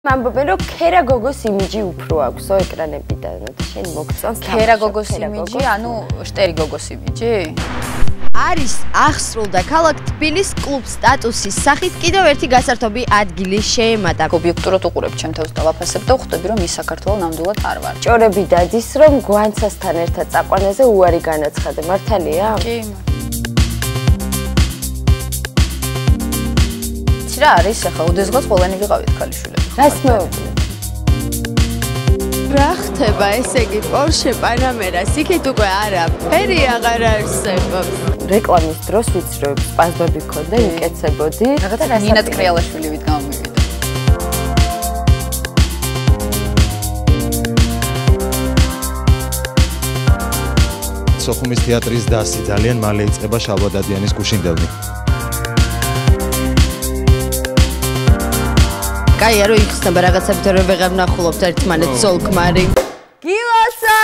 ამბობენ რომ ქერა გოგოს იმიჯი უფრო აქვს ეკრანებიდან შენ მოგწონს ქერა გოგოს იმიჯი ანუ შტერი გოგოს იმიჯი არის აღსრულდა ქალაქ თბილის კლუბ სტატუსის სახით კიდევ ერთი გასართობი ადგილი შეემატა. ობიექტურად უყურებ ჩემ თავს და ვაფასებ და ვხვდები რომ ის საქართველოს ნამდვილად არ ვარ. ჭორები დადის რომ გვანცასთან ერთად წაყვანაზე უარი განაცხადე. მართალია? კი. რა არის ახლა ოდესღაც ყველანი ვიყავით ქალიშვილები. რას მეუბნე? რა ხდება ესე იგი Porsche Panamera იქით უკვე არაფერი აღარ არსებობს. რეკლამის დროს ვიცი რომ სპაზმები მქონდა იმკეცებოდი. რაღაცა ნინად კრიალაშვილივით გამომივიდა. სოხუმის თეატრის დასი ძალიან მალე იწყება შალვა დადიანის გუშინდელნი. კაია რომ იხსნება რაღაცა ვთორე ვეღარ ვნახულობთ ერთმანეთს სოლქმარი. გილოსა